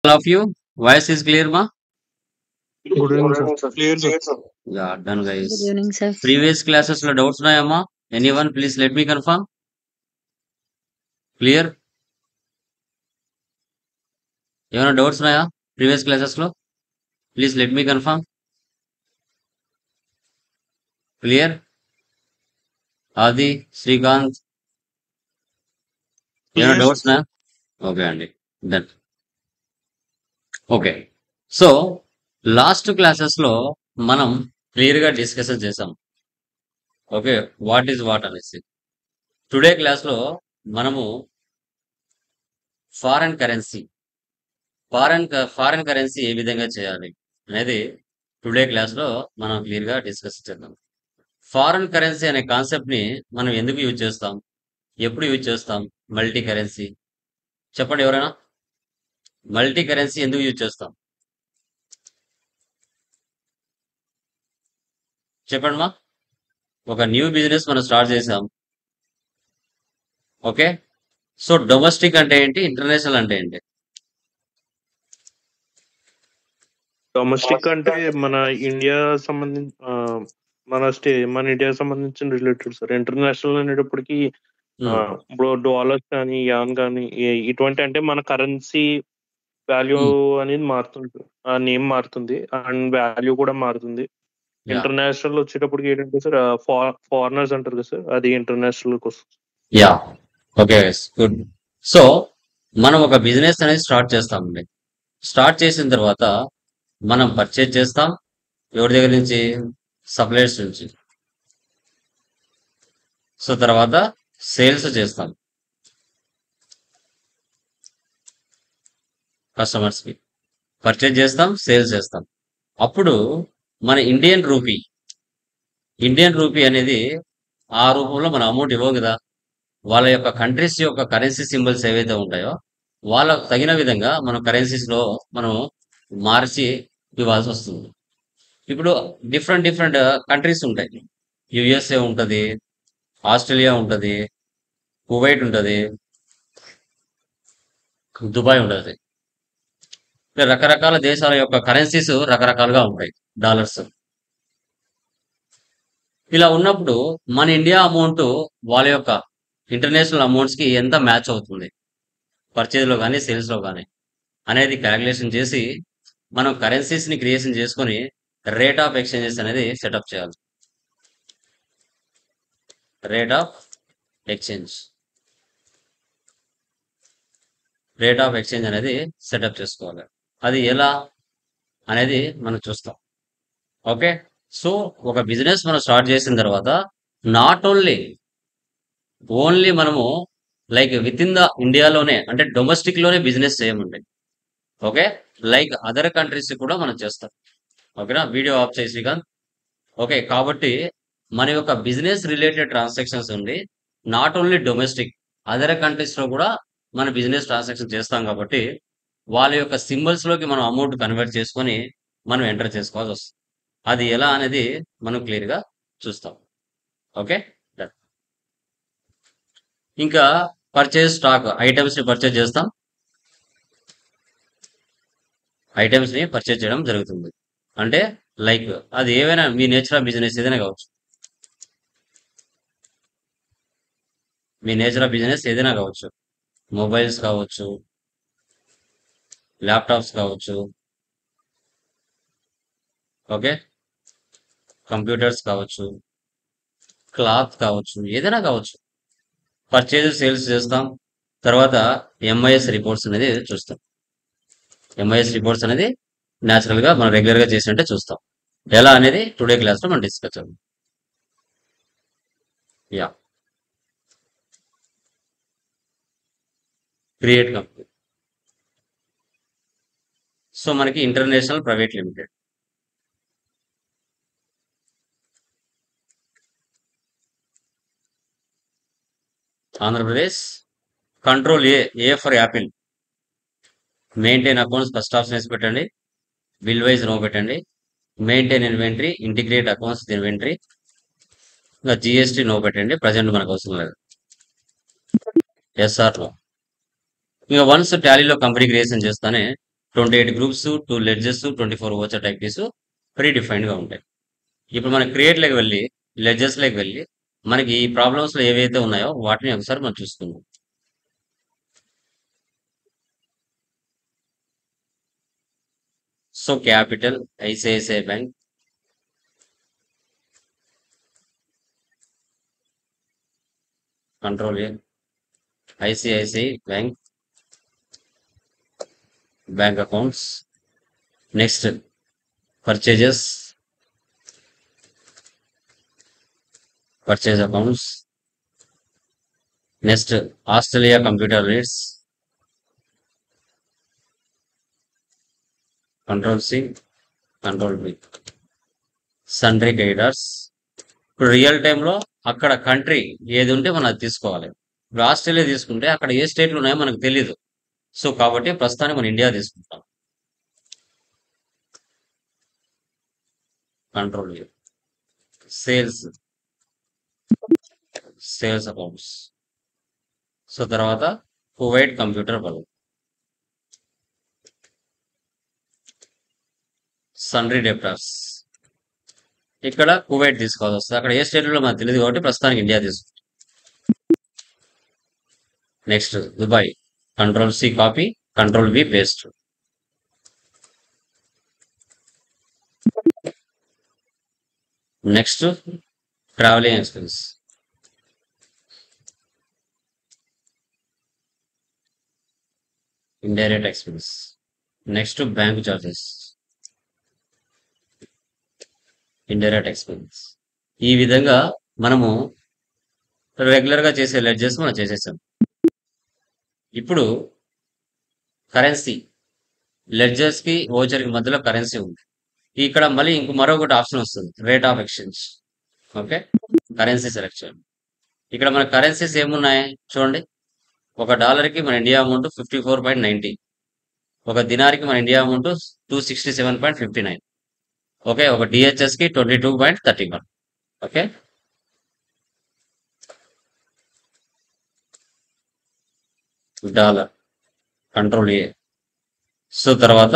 All of you, voice is clear, ma? Good evening, sir. Clear, sir. Yeah, done, Good guys. evening, sir. Previous classes lo doubts na amma? Anyone, please let me confirm. Clear? ఏమైనా doubts ఉన్నాయా previous classes లో? Please let me confirm. Clear? ఆది, శ్రీకాంత్, ఏమైనా Clear, doubts sir. ఉన్నాయా? Okay అండి, done. Okay, so last classes లో మనం clear గా డిస్కస్ చేసాం. ఓకే, వాట్ ఈజ్ వాట్ అనేసి. టుడే క్లాస్ లో మనము ఫారెన్ కరెన్సీ ఫారెన్ కరెన్సీ ఏ విధంగా చేయాలి అనేది టుడే క్లాస్ లో మనం క్లియర్ గా డిస్కస్ చేద్దాం. ఫారెన్ కరెన్సీ అనే కాన్సెప్ట్ ని మనం ఎందుకు యూజ్ చేస్తాం, ఎప్పుడు యూజ్ చేస్తాం? మల్టీ కరెన్సీ చెప్పండి ఎవరైనా. మల్టీ కరెన్సీ ఎందుకు యూజ్ చేస్తాం చెప్పండి మా. ఒక న్యూ బిజినెస్ మనం స్టార్ట్ చేసాం. ఓకే, సో డొమెస్టిక్ అంటే ఏంటి, ఇంటర్నేషనల్ అంటే ఏంటి? డొమెస్టిక్ అంటే మన ఇండియా సంబంధించి మన ఇండియా సంబంధించిన రిలేటెడ్ సార్. ఇంటర్నేషనల్ అనేటప్పటికి ఇప్పుడు డాలర్స్ కానీ యాన్ కానీ ఇటువంటి అంటే మన కరెన్సీ వాల్యూ అనేది మారుతుంది, ఆ నేమ్ మారుతుంది అండ్ వాల్యూ కూడా మారుతుంది. ఇంటర్నేషనల్ వచ్చేటప్పటికి ఏంటంటే సార్ ఫారినర్స్ అంటారు కదా సార్, అది ఇంటర్నేషనల్ కోసం. Yeah, okay, good. సో మనం ఒక బిజినెస్ అనేది స్టార్ట్ చేస్తామండి. స్టార్ట్ చేసిన తర్వాత మనం పర్చేజ్ చేస్తాం. ఎవరి దగ్గర నుంచి? సప్లయర్స్ నుంచి. సో తర్వాత సేల్స్ చేస్తాం కస్టమర్స్ కి. పర్చేజ్ చేస్తాం, సేల్స్ చేస్తాం. అప్పుడు మన ఇండియన్ రూపీ అనేది ఆ రూపంలో మన అమౌంట్ ఇవ్వవు కదా. వాళ్ళ యొక్క కంట్రీస్ యొక్క కరెన్సీ సింబల్స్ ఏవైతే ఉంటాయో వాళ్ళకు తగిన విధంగా మనం కరెన్సీస్ లో మనం మార్చి ఇవ్వాల్సి వస్తుంది. ఇప్పుడు డిఫరెంట్ కంట్రీస్ ఉంటాయి. యుఎస్ఏ ఉంటది, ఆస్ట్రేలియా ఉంటది, కువైట్ ఉంటది, దుబాయ్ ఉంటది. రకరకాల దేశాల యొక్క కరెన్సీస్ రకరకాలుగా ఉంటాయి, డాలర్స్. ఇలా ఉన్నప్పుడు మన ఇండియా అమౌంట్ వాళ్ళ యొక్క ఇంటర్నేషనల్ అమౌంట్స్ కి ఎంత మ్యాచ్ అవుతుంది పర్చేజ్ లో కానీ సేల్స్ లో కానీ అనేది క్యాలిక్యులేషన్ చేసి మనం కరెన్సీస్ ని క్రియేషన్ చేసుకొని రేట్ ఆఫ్ ఎక్స్చేంజెస్ అనేది సెటప్ చేయాలి. రేట్ ఆఫ్ ఎక్స్చేంజ్ అనేది సెటప్ చేసుకోవాలి. అది ఎలా అనేది మనం చూస్తాం. ఓకే, సో ఒక బిజినెస్ మనం స్టార్ట్ చేసిన తర్వాత నాట్ ఓన్లీ మనము లైక్ విత్ ఇన్ ద ఇండియాలోనే అంటే డొమెస్టిక్ లోనే బిజినెస్ చేయమండి. ఓకే, లైక్ అదర్ కంట్రీస్ కూడా మనం చేస్తాం. ఓకేనా, వీడియో ఆఫ్ చేసి శ్రీకాంత్. ఓకే, కాబట్టి మన యొక్క బిజినెస్ రిలేటెడ్ ట్రాన్సాక్షన్స్ ఉండి not only domestic, other countries లో కూడా మన బిజినెస్ ట్రాన్సాక్షన్ చేస్తాం. కాబట్టి వాళ్ళ యొక్క సింబల్స్ లోకి మనం అమౌంట్ కన్వర్ట్ చేసుకొని మనం ఎంటర్ చేసుకోవాల్సి వస్తుంది. అది ఎలా అనేది మనం క్లియర్ గా చూస్తాం. ఓకే, ఇంకా పర్చేజ్ స్టాక్ ఐటమ్స్ ని పర్చేజ్ చేస్తాం. ఐటమ్స్ ని పర్చేజ్ చేయడం జరుగుతుంది. అంటే లైక్ అది ఏవైనా మీ నేచర్ ఆఫ్ బిజినెస్ ఏదైనా కావచ్చు. మీ నేచర్ ఆఫ్ బిజినెస్ ఏదైనా కావచ్చు. మొబైల్స్ కావచ్చు, ల్యాప్టాప్స్ కావచ్చు, ఓకే, కంప్యూటర్స్ కావచ్చు, క్లాత్ కావచ్చు, ఏదైనా కావచ్చు. పర్చేజ్ సేల్స్ చేస్తాం. తర్వాత ఎంఐఎస్ రిపోర్ట్స్ అనేది చూస్తాం. ఎంఐఎస్ రిపోర్ట్స్ అనేది న్యాచురల్ గా మనం రెగ్యులర్ గా చేసినట్టే చూస్తాం. ఎలా అనేది టుడే క్లాస్ లో మనం డిస్కస్ చేద్దాం. Yeah, create company. సో మనకి international private limited, Andhra Pradesh. Control A for apple. Maintain accounts first option వేసి పెట్టండి. బిల్ వైజ్ నో పెట్టండి. Maintain inventory, integrate accounts inventory, ఇంకా జిఎస్టీ నో పెట్టండి. ప్రజెంట్ మనకు అవసరం లేదు. SR no. ఇంకా వన్స్ టాలీలో కంపెనీ క్రియేషన్ చేస్తానే 28 groups, 2 ledgers, 24 voucher activities pre defined గా ఉంటాయి. ఇప్పుడు మనం క్రియేట్ లోకి వెళ్ళి లెడ్జెస్ లోకి వెళ్ళి మనకి ఈ ప్రాబ్లమ్స్ లో ఏవైతే ఉన్నాయో వాటిని ఒకసారి మనం చూసుకుందాం. So capital ICICI bank, control A, ICICI bank, bank accounts, next purchases, purchase accounts, next Australia computer rates, control C, control B, sundry creditors. ఇప్పుడు రియల్ టైంలో అక్కడ కంట్రీ ఏది ఉంటే మనం అది తీసుకోవాలి. ఇప్పుడు ఆస్ట్రేలియా తీసుకుంటే అక్కడ ఏ స్టేట్లు ఉన్నాయో మనకు తెలియదు. సో కాబట్టి ప్రస్తుతానికి మనం ఇండియా తీసుకుంటాం. Control sales, sales accounts. So తర్వాత కువైట్ కంప్యూటర్ బలం, సన్రీ డెప్టార్స్. ఇక్కడ కువైట్ తీసుకోవాల్సి వస్తుంది. అక్కడ ఏ స్టేట్లో మనకు తెలియదు కాబట్టి ప్రస్తుతానికి ఇండియా తీసుకుంటాం. Next Dubai, control C copy, control B paste. Next travelling expense, indirect expense. Next bank charges, indirect expense. ఈ విధంగా మనము రెగ్యులర్ గా చేసే లెడ్జెస్ మనం చేసేసాం. ఇప్పుడు కరెన్సీ, లెడ్జర్స్ కి ఓచర్ కి మధ్యలో కరెన్సీ ఉంది. ఇక్కడ మళ్ళీ మరొకటి ఆప్షన్ వస్తుంది, rate of exchange. Okay, currency select చేయండి. ఇక్కడ మన కరెన్సీస్ ఏమున్నాయి చూడండి. ఒక డాలర్ కి మన ఇండియా అమౌంట్ 54.90, ఒక దినార్కి మన ఇండియా అమౌంట్ 267.59. ఓకే, ఒక డిహెచ్ఎస్ కి 22.31. Okay, dollar, control A. So తర్వాత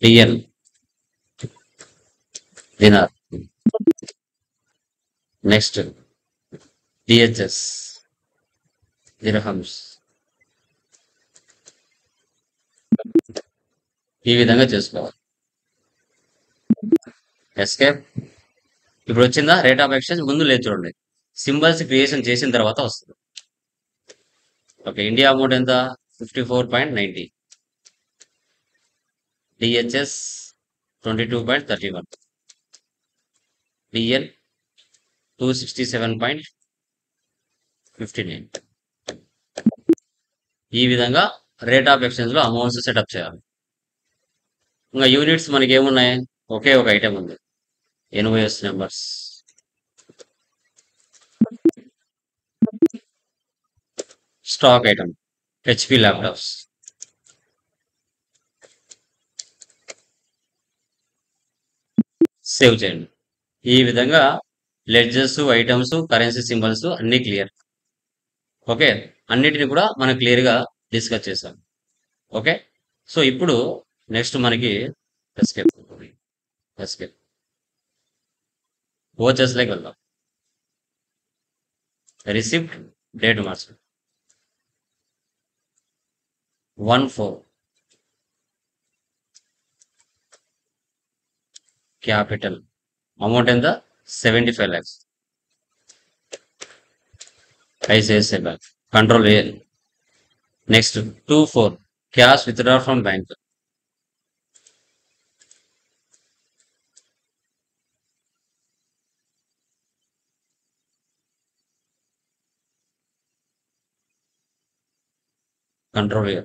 డిఎన్, దినార్. Next DHS, dirhams. ఈ విధంగా చేసుకోవాలి. ఎస్కేప్. ఇప్పుడు వచ్చిందా రేట్ ఆఫ్ ఎక్స్చేంజ్? ముందు లేదు చూడండి, సింబల్స్ క్రియేషన్ చేసిన తర్వాత వస్తుంది. ఓకే, ఇండియా అమౌంట్ ఎంత? 54.90, డిహెచ్ఎస్ 22.31, డిఎన్ 267.59. ఈ విధంగా రేట్ ఆఫ్ ఎక్స్చేంజ్ లో అమౌంట్స్ సెటప్ చేయాలి. ఇంకా యూనిట్స్ మనకి ఏమున్నాయి? ఒకే ఒక ఐటెం ఉంది, NOS numbers. Stock item HP laptops. Save చేయండి. ఈ విధంగా లెడ్జర్స్, ఐటమ్స్, కరెన్సీ సింబల్స్ అన్ని క్లియర్. ఓకే, అన్నిటిని కూడా మనం క్లియర్ గా డిస్కస్ చేసాం. ఓకే, సో ఇప్పుడు నెక్స్ట్ మనకి ఎస్కేప్, ఎస్కేప్ ఓచెస్ లైక్ వెళ్దాం. రిసిప్ట్, డేట్ మార్చండి 1/4, క్యాపిటల్ అమౌంట్ ఎంత? 75 lakhs, ICICI bank, control A. Next 2/4 cash withdraw from bank, control A.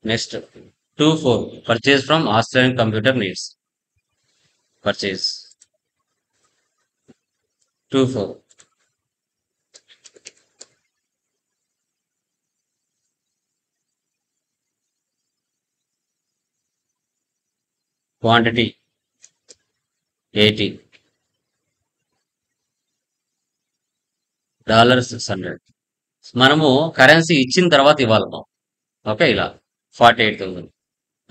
Next 2/4 purchase from Australian computer needs, purchase 2/4. Quantity 80, $600. మనము currency ఇచ్చిన తర్వాత ఇవ్వాలి మనం. ఓకే, ఇలా 48,000.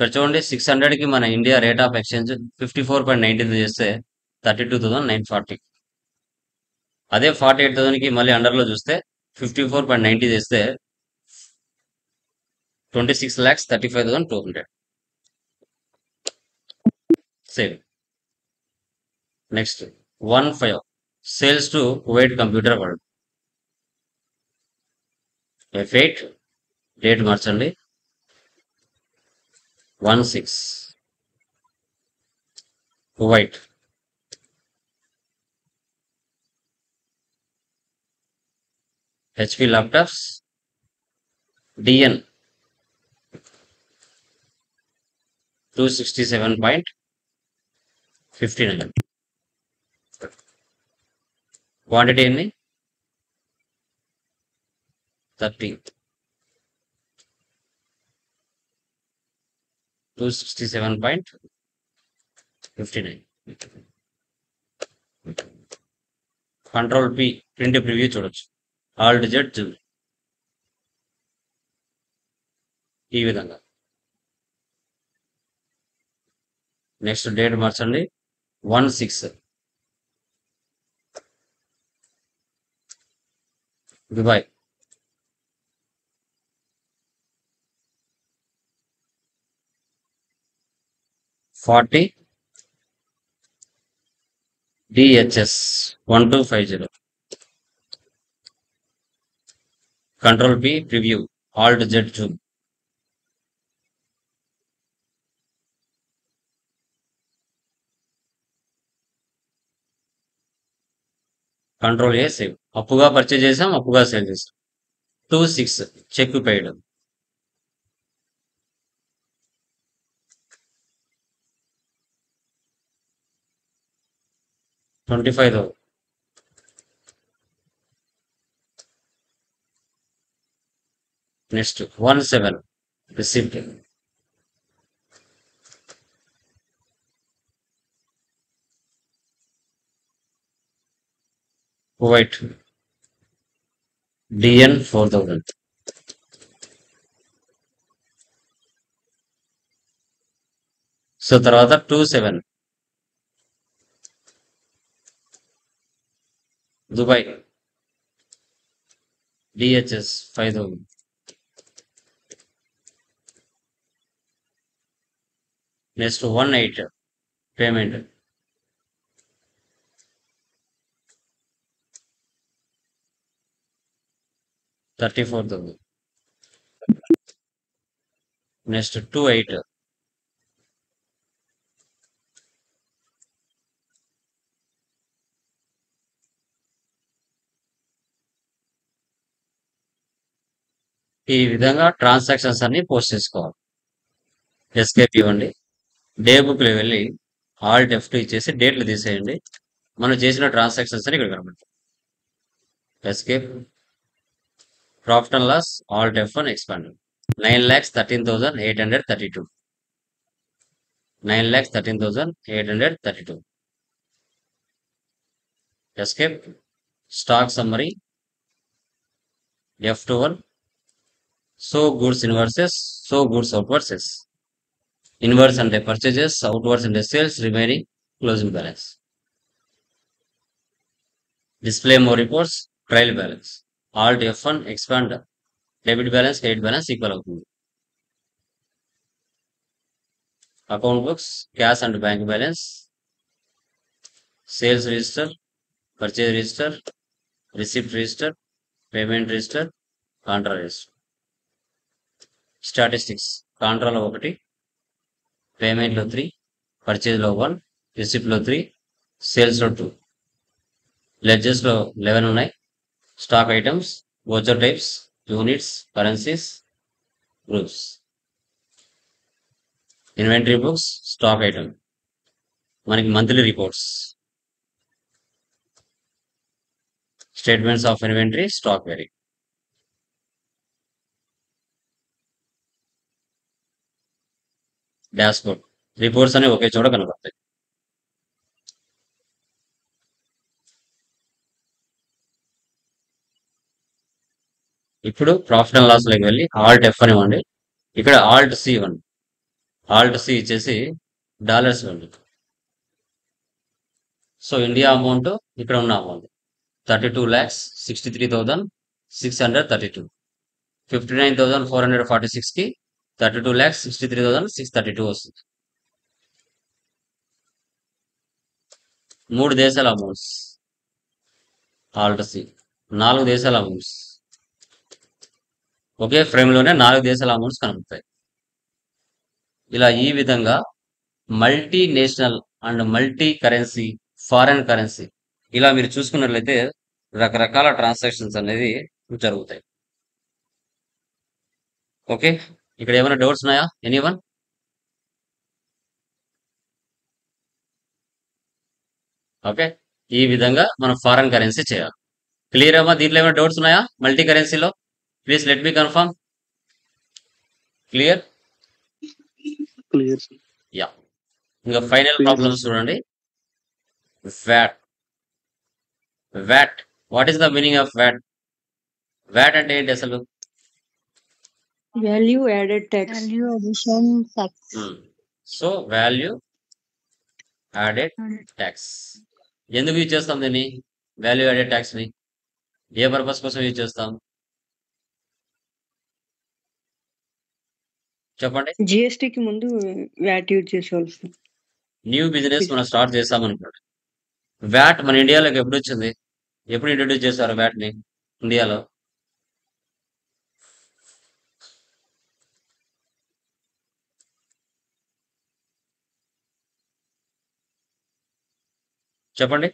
ఇక్కడ చూడండి 600కి మన ఇండియా రేట్ ఆఫ్ ఎక్స్చేంజ్ 54.19 చేస్తే 32,940. అదే 48,000కి మళ్ళీ అండర్లో చూస్తే 54.90 చేస్తే 26,35,200 save. Next 15 sales to Kuwait computer world. F8 date మార్చండి 16 Kuwait. HP laptops DN 267.59. Quantity ఎన్ని 30. 267.59. కంట్రోల్ P ప్రింట్ ప్రివ్యూ చూడొచ్చు. ఆల్ డిజిట్ జూమ్ ఈ విధంగా. నెక్స్ట్ డేట్ మార్చండి 16 Dubai. 40 DHS 1250. Control P preview Alt Z Zoom. Control A save. అప్పుగా purchase చేసాం, అప్పుగా sale చేసాం. 26 cheque paid. 25,000. Next 17 receipt. Kuwait DN 4,000. So తర్వాత 27 Dubai DHS 5,000. Next 18 payment. $34,000. Next 28 ఈ విధంగా ట్రాన్సాక్షన్స్ అన్ని పోస్ట్ చేసుకోవాలి. ఎస్కేప్ ఇవ్వండి. డే బుక్ లో వెళ్ళి ఆల్ట్ F2 ఇచ్చేసి డేట్లు తీసేయండి. మనం చేసిన ట్రాన్సాక్షన్స్ అని ఇక్కడ కనబడతాయి. Escape profit and loss alt F1 expand. 9,13,832. 9,13,832. Escape stock summary F21 show goods inwards show goods outwards. Inwards అంటే పర్చేజెస్, అవుట్వర్స్ అంటే sales, remaining closing balance. Display more reports trial balance. Alt F1 expand debit balance credit balance equal అవుతుంది. Account books cash and bank balance, sales register, purchase register, receipt register, payment register, contra register. Statistics కాంట్రాలో 1, పేమెంట్లో 3, పర్చేజ్లో 1, రిసిప్ట్లో 3, సేల్స్లో 2, లెడ్జెస్లో 11 ఉన్నాయి. Stock items, voucher types, units, currencies, groups. Inventory books stock item మనకి monthly reports. Statements of inventory stock query. Dashboard reports అనేవి ఒకే చోట కనబడతాయి. ఇప్పుడు ప్రాఫిట్ అండ్ లాస్ లోకి వెళ్ళి ఆల్ట్ F అని ఇవ్వండి. ఇక్కడ ఆల్ట్ C ఇవ్వండి. ఆల్ట్ సి ఇచ్చేసి డాలర్స్ ఉంది. సో ఇండియా అమౌంట్ ఇక్కడ ఉన్న అమౌంట్ 32,63,632. 59,446 కి 32,63,632 వస్తుంది. 3 దేశాల అమౌంట్స్ ఆల్ట్ సి, 4 దేశాల అమౌంట్స్. ఒకే ఫ్రేమ్ లోనే 4 దేశాల అమౌంట్స్ కనబడతాయి. ఇలా ఈ విధంగా multinational and multi currency, foreign currency ఇలా మీరు చూసుకున్నట్లయితే రకరకాల ట్రాన్సాక్షన్స్ అనేది జరుగుతాయి. ఓకే, ఇక్కడ ఏమైనా డౌట్స్ ఉన్నాయా ఎనీవన్? ఓకే, ఈ విధంగా మనం ఫారెన్ కరెన్సీ చేయాలి. క్లియర్ అమ్మా? దీంట్లో ఏమైనా డౌట్స్ ఉన్నాయా మల్టీ కరెన్సీలో? Please let me confirm. Clear? Clear sir. Yeah. ఇంకా ఫైనల్ ప్రాబ్లమ్స్ చూడండి. VAT. VAT, what is the meaning of VAT? VAT అంటే ఏంటి అసలు? Value added tax. Value addition tax. So value added tax. ఎందుకు use చేస్తాం దీన్ని, value added tax ని? ఏ purpose కోసం యూజ్ చేస్తాం చెప్పండి? GST కి ముందు వ్యాట్ యూజ్ చేసేవాళ్ళు సార్. న్యూ బిజినెస్ మనం స్టార్ట్ చేస్తాం అనుకోండి. వ్యాట్ మన ఇండియాలోకి ఎప్పుడు వచ్చింది? ఎప్పుడు ఇంట్రొడ్యూస్ చేశారు వ్యాట్ ని ఇండియాలో? చెప్పండి.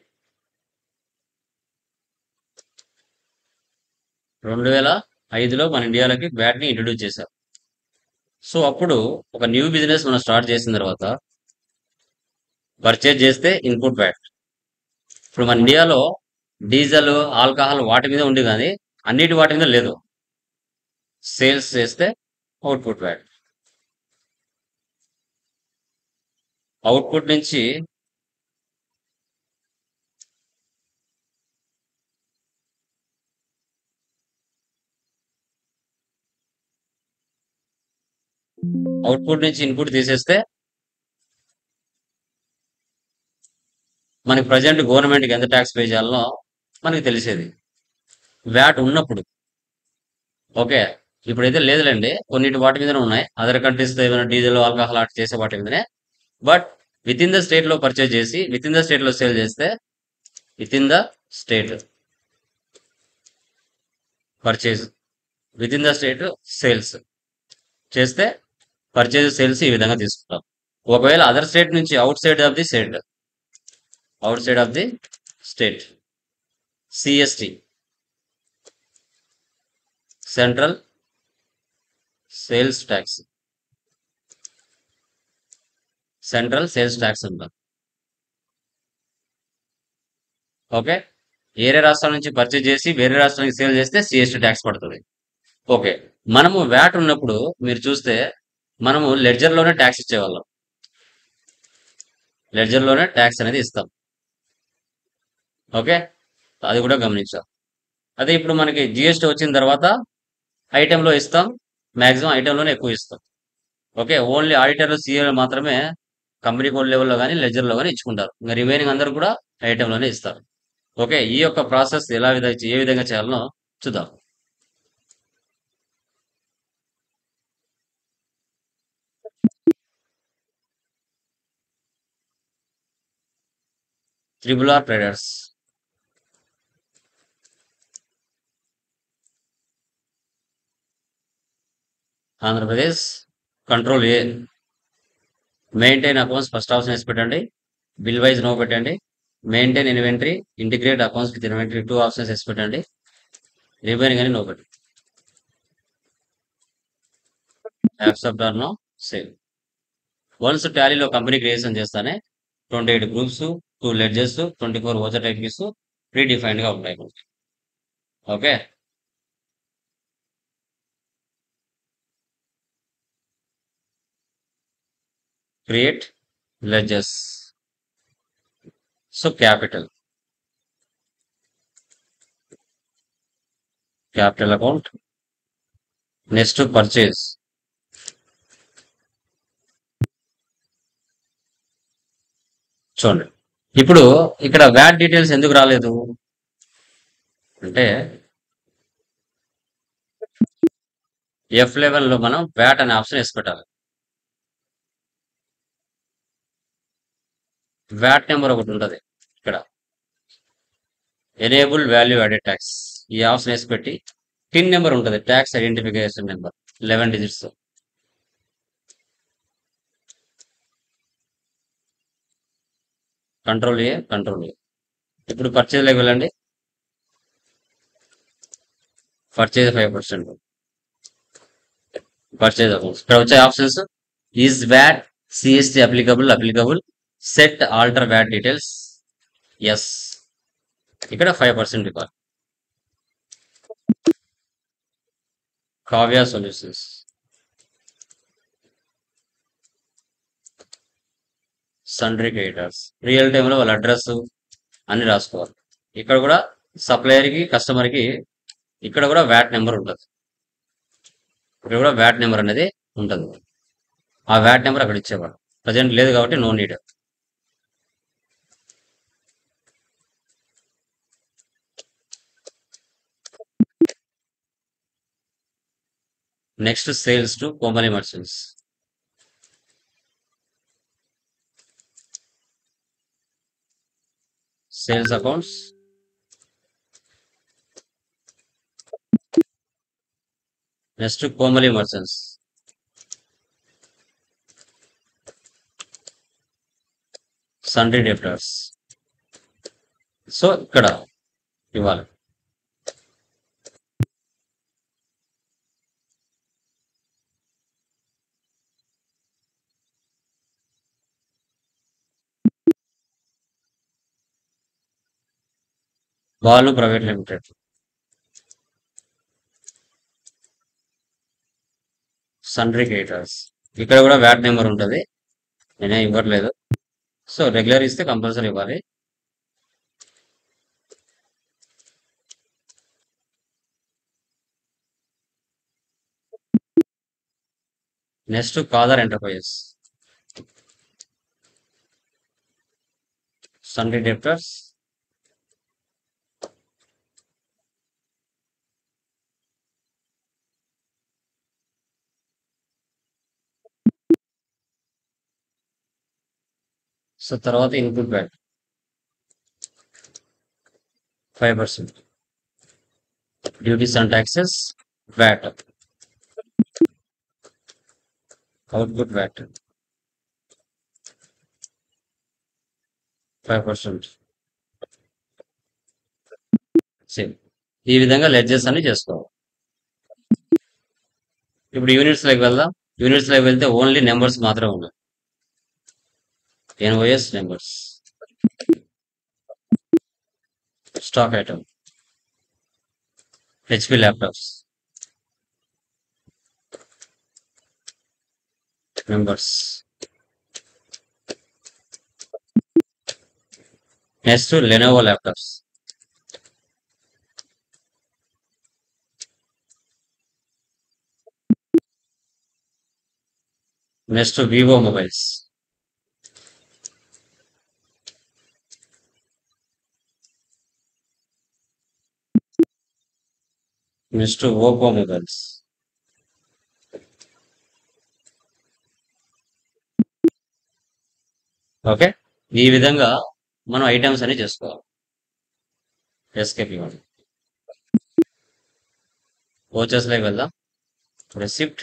2005లో మన ఇండియాలోకి వ్యాట్ ని ఇంట్రొడ్యూస్ చేశారు. సో అప్పుడు ఒక న్యూ బిజినెస్ మనం స్టార్ట్ చేసిన తర్వాత పర్చేజ్ చేస్తే ఇన్పుట్ వ్యాట్. ఇప్పుడు మన ఇండియాలో డీజిల్, ఆల్కహాల్ వాటి మీద ఉంది కానీ అన్నిటి వాటి మీద లేదు. సేల్స్ చేస్తే అవుట్పుట్ వ్యాట్. అవుట్పుట్ నుంచి ఇన్పుట్ తీసేస్తే మనకి ప్రజెంట్ గవర్నమెంట్కి ఎంత ట్యాక్స్ పే చేయాలనో మనకి తెలిసేది వ్యాట్ ఉన్నప్పుడు. ఓకే, ఇప్పుడైతే లేదులేండి, కొన్నిటి వాటి మీదనే ఉన్నాయి. అదర్ కంట్రీస్తో ఏమైనా డీజిల్, ఆల్కహాల్ అటు చేసే వాటి మీదనే. But with in the state లో పర్చేజ్ చేసి విత్ ఇన్ ద స్టేట్ లో సేల్ చేస్తే, with in the state purchase, with in the state sales చేస్తే పర్చేజ్ సేల్స్ ఈ విధంగా తీసుకుంటాం. ఒకవేళ అదర్ స్టేట్ నుంచి out side of the state CST, central sales tax అంటాం. ఓకే, వేరే రాష్ట్రం నుంచి పర్చేజ్ చేసి వేరే రాష్ట్రానికి సేల్ చేస్తే సిఎస్టి ట్యాక్స్ పడుతుంది. ఓకే, మనము వ్యాట్ ఉన్నప్పుడు మీరు చూస్తే మనము లెడ్జర్లోనే ట్యాక్స్ ఇచ్చేవాళ్ళం. లెడ్జర్లోనే ట్యాక్స్ అనేది ఇస్తాం. ఓకే, అది కూడా గమనించాం. అదే ఇప్పుడు మనకి జిఎస్టీ వచ్చిన తర్వాత ఐటెంలో ఇస్తాం, మ్యాక్సిమం ఐటెంలోనే ఎక్కువ ఇస్తాం. ఓకే, ఓన్లీ ఆడిటర్లు, సిఏలు మాత్రమే కంపెనీ కోడ్ లెవెల్లో కానీ లెడ్జర్లో కానీ ఇచ్చుకుంటారు. ఇంకా రిమైనింగ్ అందరూ కూడా ఐటెంలోనే ఇస్తారు. ఓకే, ఈ యొక్క ప్రాసెస్ ఏ విధంగా చేయాలనో చూద్దాం. Triple R traders. Andhra Pradesh control A, maintain accounts first option వేసి పెట్టండి. బిల్ వైజ్ నో పెట్టండి. Maintain inventory, integrate accounts with inventory 2 options వేసి పెట్టండి. రిమైనింగ్ అని నో పెట్టండి. Accept or no save. Once టాలీలో కంపెనీ క్రియేషన్ చేస్తానే 28 groups, 2 ledgers, 24 voucher types pre defined గా ఉంటాయి. Okay, create ledgers. So capital account. Next purchase. చూడండి. ఇప్పుడు ఇక్కడ వ్యాట్ డీటెయిల్స్ ఎందుకు రాలేదు అంటే F11 లో మనం వ్యాట్ అనే ఆప్షన్ వేసి పెట్టాలి. వ్యాట్ నెంబర్ ఒకటి ఉంటుంది ఇక్కడ, ఎనేబుల్ వాల్యూ యాడెడ్ ట్యాక్స్. ఈ ఆప్షన్ వేసి పెట్టి టిన్ నెంబర్ ఉంటుంది, tax identification number 11 digits. Control A. ఇప్పుడు పర్చేజ్లోకి వెళ్ళండి. పర్చేజ్ 5%. పర్చేజ్ అకౌంట్స్ ఇక్కడ వచ్చే options is VAT, CST applicable, set alter VAT details, yes. ఇక్కడ 5% ఇవ్వాలి. Kavya solutions, sundry creditors, real టైంలో వాళ్ళ అడ్రస్ అన్ని రాసుకోవాలి. ఇక్కడ కూడా సప్లయర్కి కస్టమర్కి ఇక్కడ కూడా వ్యాట్ నెంబర్ ఉంటుంది. ఇక్కడ కూడా వ్యాట్ నెంబర్ అనేది ఉంటుంది. ఆ వ్యాట్ నెంబర్ అక్కడ ఇచ్చేవాడు. ప్రజెంట్ లేదు కాబట్టి no need. Next sales to Komali merchants. Sales accounts, next Komali merchants, sundry debtors. So ఇక్కడ ఇవ్వాలి. Balu private limited, sundry creditors. ఇక్కడ కూడా వ్యాట్ నెంబర్ ఉంటుంది, నేనే ఇవ్వట్లేదు. సో రెగ్యులర్ ఇస్తే కంపల్సరీ ఇవ్వాలి. Next Khader enterprises, sundry debtors, so తర్వాత input VAT 5%, duties and taxes VAT, output VAT 5%. Same ఈ విధంగా లెడ్జెస్ అన్ని చేసుకోవాలి. ఇప్పుడు యూనిట్స్ లోకి వెళ్దాం. యూనిట్స్ లోకి వెళ్తే ఓన్లీ నెంబర్స్ మాత్రమే ఉన్నాయి. NOS numbers, stock item, HP laptops members. Next Lenovo laptops, next Vivo mobiles, next Oppo mobiles. Okay, ఈ విధంగా మనం ఐటమ్స్ అని చేసుకోవాలి. ఎస్కేప్ ఇవ్వండి. ఓచర్స్ లోకి వెళ్దాం. రెసిప్ట్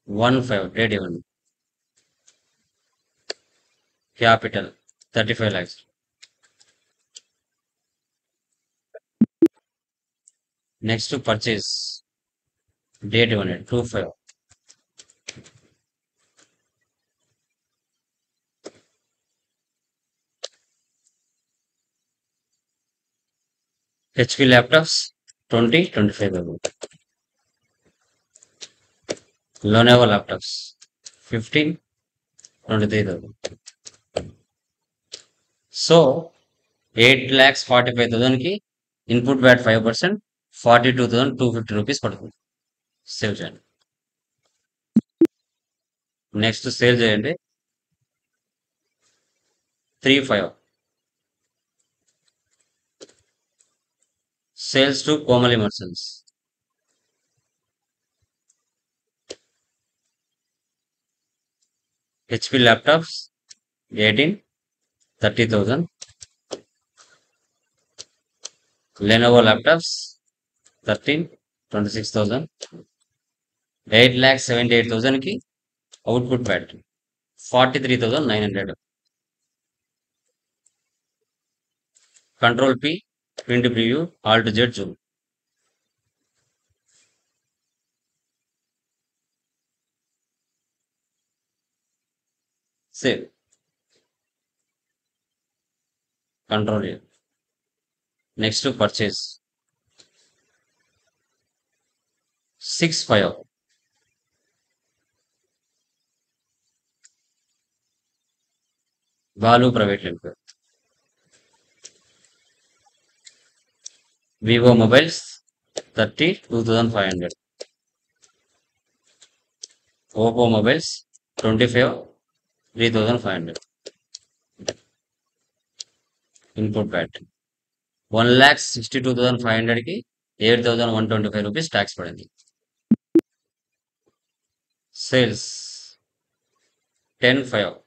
1/5 డేట్ ఇవ్వండి. Capital 35 lakhs. Next purchase date ఇవ్వండి 2/5. HP laptops 25,000. లోనోవో ల్యాప్టాప్స్ 23,000. సో 8,45,000 కి ఇన్పుట్ వ్యాట్ 5%, 42,250 రూపీస్ పడుతుంది. సేవ్ చేయండి. నెక్స్ట్ సేల్ చేయండి. 3.5. Sales to Komali Merchants. HP laptops 18, 30,000. Lenovo laptops 13, 26,000. 8,78,000 की output battery 43,900. Control P, print preview, Alt Z zoom. Save. Control A. Next to purchase. 6.5. Valu Private Limited. Vivo Mobiles 32,500. Oppo Mobiles 25, 3,500. Input battery 1,62,500 की 8,125 rupees tax पड़ेगी. Sales 10.5.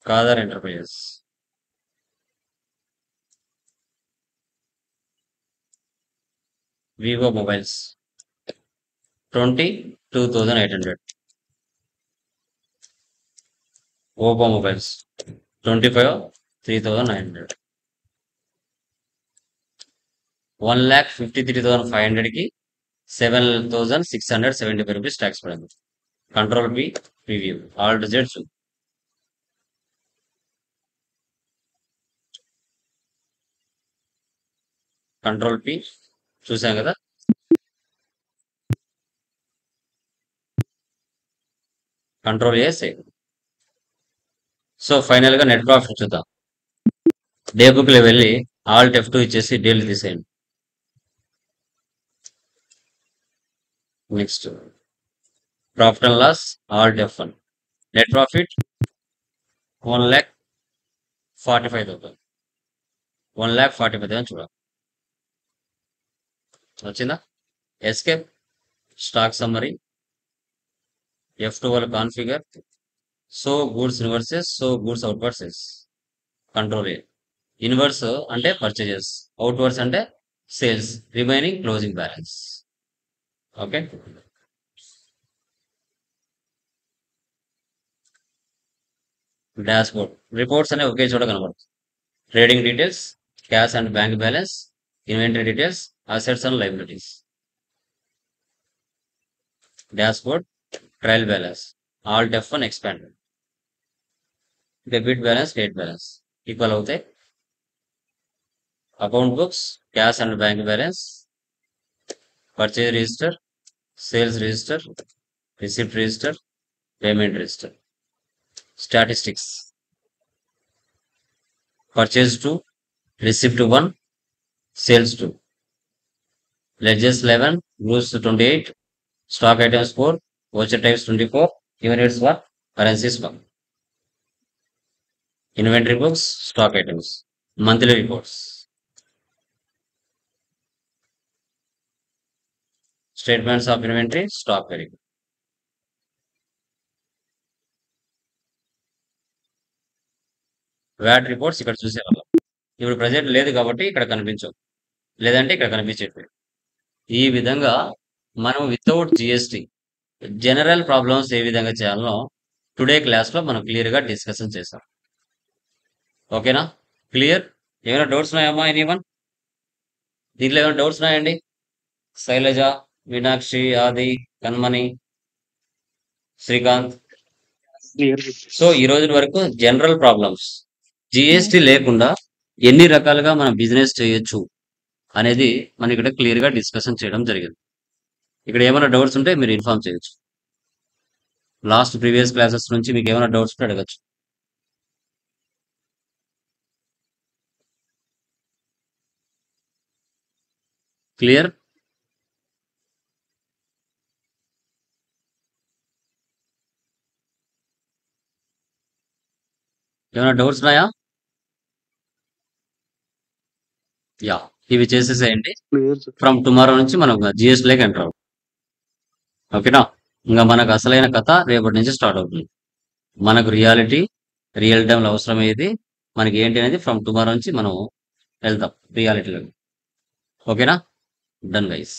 Kadar Enterprises. Vivo Mobiles 22,800. Oppo Mobiles 25, 3,900. 1,53,500 की 7,675 rupees tax पड़ेगी. Control P, preview, Alt Z zoom. Control P చూసాం కదా. Control A save. So final గా net profit చూద్దాం. Day book లో వెళ్ళి Alt F2 ఇచ్చేసి డీల్ తీసేయండి. Next profit and loss Alt F1. Net profit 1,45,000. 1,45,000 చూడాలి. వచ్చిందా? ఎస్కేప్, స్టాక్ సమ్మరీ, F2 వాళ్ళు configure, show goods inwards, show goods outwards. Control A. Inwards అంటే పర్చేజెస్, అవుట్వర్స్ అంటే sales, remaining closing balance. Okay, dashboard reports అనేవి ఒకే చోట కనబడుతుంది. Trading details, cash and bank balance, inventory details, assets and liabilities. Dashboard trial balance, Alt F1 expand. Debit balance, credit balance equal అవుతాయి. Account books, cash and bank balance, purchase register, sales register, receipt register, payment register. Statistics purchase 2, receipt 1, sales 2, ledgers 11, goods 28, stock items 4, voucher types 24, units 1, currencies 1. Inventory books, stock items, monthly reports, statements of inventory, stock వేరింగ్. VAT reports ఇక్కడ చూసేవాళ్ళం. ఇప్పుడు present లేదు కాబట్టి ఇక్కడ కనిపించవు, లేదంటే ఇక్కడ కనిపించేవి. ఈ విధంగా మనం వితౌట్ జిఎస్టి జనరల్ ప్రాబ్లమ్స్ ఏ విధంగా చేయాలో టుడే క్లాస్లో మనం క్లియర్గా డిస్కషన్ చేసాం. ఓకేనా? క్లియర్? ఏమైనా డౌట్స్ ఉన్నాయమ్మా? ఎనీవన్? దీంట్లో ఏమైనా డౌట్స్ ఉన్నాయండి? శైలజ, మీనాక్షి, ఆది, కన్మణి, శ్రీకాంత్. క్లియర్. సో ఈ రోజు వరకు జనరల్ ప్రాబ్లమ్స్ జిఎస్టి లేకుండా ఎన్ని రకాలుగా మనం బిజినెస్ చేయొచ్చు అనేది మనం ఇక్కడ క్లియర్ గా డిస్కషన్ చేయడం జరిగింది. ఇక్కడ ఏమైనా డౌట్స్ ఉంటే మీరు ఇన్ఫార్మ్ చేయొచ్చు. లాస్ట్ ప్రీవియస్ క్లాసెస్ నుంచి మీకు ఏమైనా డౌట్స్ ఉంటే అడగచ్చు. క్లియర్? ఏమైనా డౌట్స్ ఉన్నాయా? యా, ఇవి చేసేసేయండి. Clear sir. ఫ్రమ్ టుమారో నుంచి మనం జిఎస్టీలోకి ఎంటర్ అవుతాం. ఓకేనా? ఇంకా మనకు అసలైన కథ రేపటి నుంచి స్టార్ట్ అవుతుంది. మనకు రియాలిటీ రియల్ టైంలో అవసరమయ్యేది మనకి ఏంటి అనేది ఫ్రమ్ టుమారో నుంచి మనం వెళ్తాం రియాలిటీలోకి. ఓకేనా? Done guys.